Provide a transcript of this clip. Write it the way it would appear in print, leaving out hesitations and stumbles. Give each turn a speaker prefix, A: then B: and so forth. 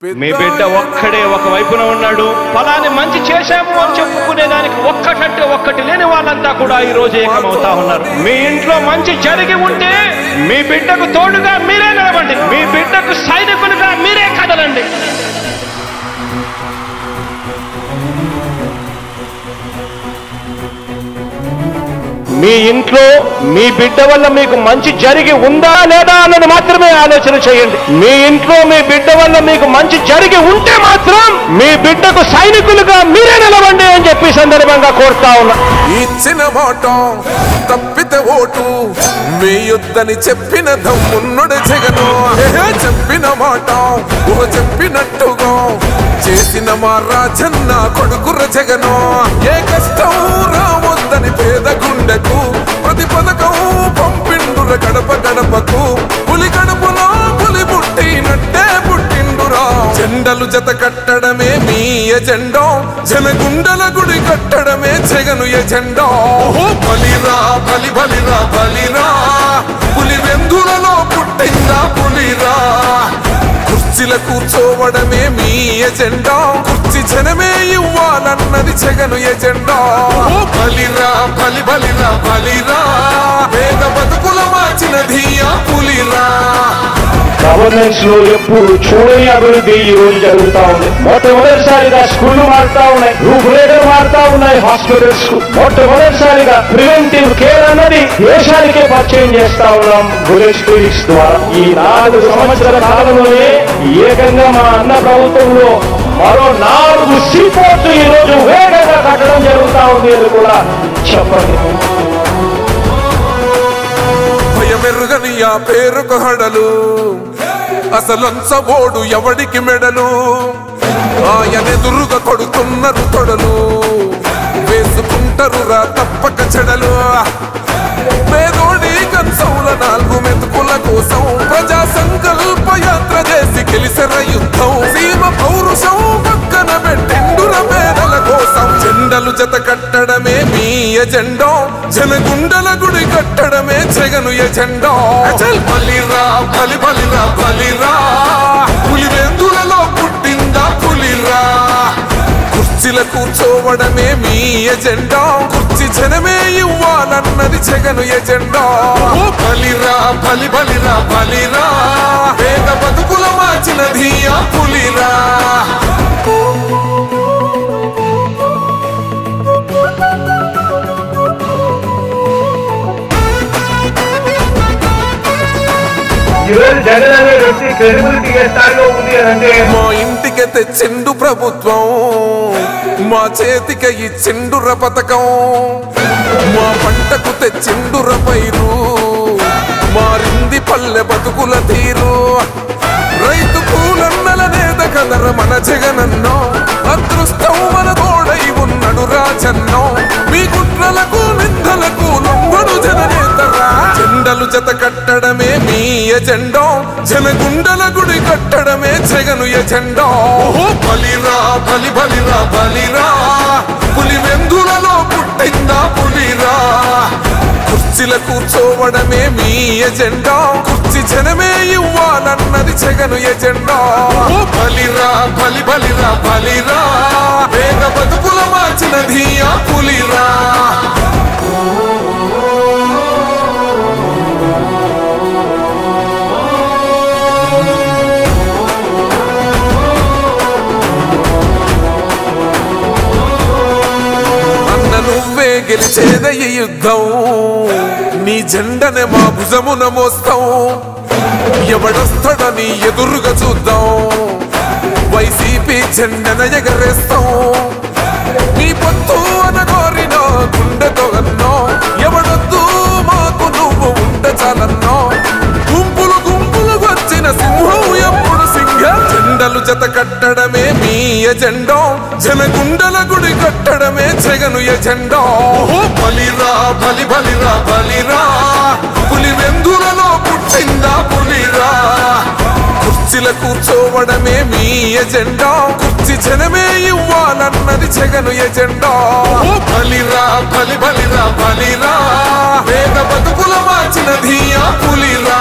A: మీ బిడ్డ ఒక్కడే ఒక వైపున ఉన్నాడు. ఫలాని మంచి చేశాము అని చెప్పుకునే దానికి ఒక్కటంటే ఒక్కటి లేని వాళ్ళంతా కూడా ఈ రోజు ఏకమవుతా ఉన్నారు. మీ ఇంట్లో మంచి జరిగి ఉంటే మీ బిడ్డకు తోడుగా మీరే నిలబండి, మీ బిడ్డకు సైనికులుగా మీరే కదలండి. మీ ఇంట్లో మీ బిడ్డ వల్ల మీకు మంచి జరిగి ఉందా లేదా అన్నది మాత్రమే ఆలోచన చేయండి. మీ ఇంట్లో మీ బిడ్డ వల్ల మీకు మంచి జరిగి ఉంటే మాత్రం మీ బిడ్డకు సైనికులుగా మీరే నిలవండి అని చెప్పి సందర్భంగా కోరుతా ఉన్నా.
B: ఇచ్చిన మాట తప్పితే ఓటు వేయొద్దని చెప్పిన దమ్మున్నడు జగను. చెప్పిన మాట చెప్పినట్టుగా చేసిన మా రాజన్న కొడుకుర జగను. ఏ కష్టం రావద్దని పేద గుండెకు ప్రతి పథకం పంపిండుర గడప గడపకు. పులి గడపలో పులి పుట్టినట్టే పుట్టిండురా. జెండలు జత కట్టడమే మీ ఎజెండా, జనగుండల గుడి కట్టడమే జగను ఎజెండా. బలిరా బలి బలిరా బలిరా, పులి వెందులలో పుట్టిందా పులిరా. కుర్చీల కూర్చోవడమే మీ ఎజెండా, కుర్చీ జనమే ఇవ్వాలన్నది జగను ఎజెండా. బలిరా బలి బలిరా బలిరా, పేద బతుకుల మార్చినది ఆ పులిరా.
A: గవర్నెన్స్ లో ఎప్పుడు చూడని అభివృద్ధి ఈ రోజు జరుగుతా ఉంది. మొట్టమొదటిసారిగా స్కూళ్లు మారుతా ఉన్నాయి, రూపురేఖలు మారుతా ఉన్నాయి. హాస్పిటల్స్ మొట్టమొదటిసారిగా ప్రివెంటివ్ కేర్ అన్నది దేశానికే పరిచయం చేస్తా ఉన్నాం విలేజ్ క్లినిక్స్ ద్వారా. ఈ 4 సంవత్సరాల కాలంలోనే ఏకంగా మా అన్న ప్రభుత్వంలో మరో 4 సీపోర్ట్లు ఈ రోజు వేగంగా కట్టడం జరుగుతా ఉంది అని కూడా చెప్పండి.
B: భయమెరుగని ఆ పేరుకు హడలు, అసలంచబోడు ఎవడికి మెడలు. ఆయనెదురుగా కొడుతున్నారు తొడలు, వేసుకుంటారు రా తప్పక చెడలు. పేదోడి కంచౌల 4 మెతుకుల కోసం ప్రజా సంకల్ప యాత్ర చేసి గెలిసెర యుద్ధం. సీమ పౌరుషం పక్కన పెట్టిండుర పేదల కోసం. జెండలు జత కట్టడమే మీ ఎజెండా, జనగుండల గుడి కట్టడమే జగను ఎజెండా. బలిరా బలి బలిరా బలిరా, పులి వెందులలో పుట్టిందా పులిరా. కుర్చీల కూర్చోవడమే మీ ఎజెండా, కుర్చీ జనమే ఇవ్వాలన్నది జగను ఎజెండా. బలిరా బలి బలిరా బలిరా, పేద బతుకుల మార్చినది ఆ పులిరా.
A: జగన్ అనే వ్యక్తి క్రెడిబిలిటీ ఏ స్థాయిలో ఉంది అంటే
B: మా ఇంటికి తెచ్చిండు ప్రభుత్వం, మా చేతికి ఇచ్చిండుర పథకం. మా పంటకు తెచ్చిండుర పైరు, మారింది పల్లె బతుకుల తీరు. రైతు కూలన్నల నేత కదర మన జగనన్నో, అదృష్టం మన తోడై ఉన్నడు రాజన్నో. మీ కుట్రలకు నిందలకు లొంగడు జననేతరా. జెండలు జత కట్టడమే మీ ఎజెండా, జనగుండల గుడి కట్టడమే జగను ఎజెండా. బలిరా బలి బలిరా బలిరా, పులి వెందులలో పుట్టిందా పులిరా. కుర్చీల కూర్చోవడమే మీ ఎజెండా, కుర్చీ జనమే ఇవ్వాలన్నది జగను ఎజెండా. బలిరా బలి బలిరా బలిరా, పేద బతుకుల మార్చినది ఆ పులిరా. నువ్వే గెలిచేద ఈ యుద్ధం, నీ జెండనే మా భుజమున మోస్తాం. ఎవడొస్తాడని ఎదురుగా చూద్దాం, వైసీపీ జెండన ఎగరేస్తాం. నీ పొత్తు అనగోరిన గుండెతో అన్నో, ఎవడొద్దు మాకు నువ్వు ఉంటే చాలన్నో. గుంపులు గుంపులు వచ్చిన సింహం ఎప్పుడు సింహ. జెండలు జత కట్టడమే మీ ఎజెండా, జనగుండల గుడి కట్టడమే జగను ఎజెండా. బలిరా బలి బలిరా బలిరా, పులి వెందులలో పుట్టిందా పులిరా. కుర్చీల కూర్చోవడమే మీ ఎజెండా, కుర్చీ జనమే ఇవ్వాలన్నది జగను ఎజెండా. బలిరా బలి బలిరా బలిరా, పేద బతుకుల మార్చినది ఆ పులిరా.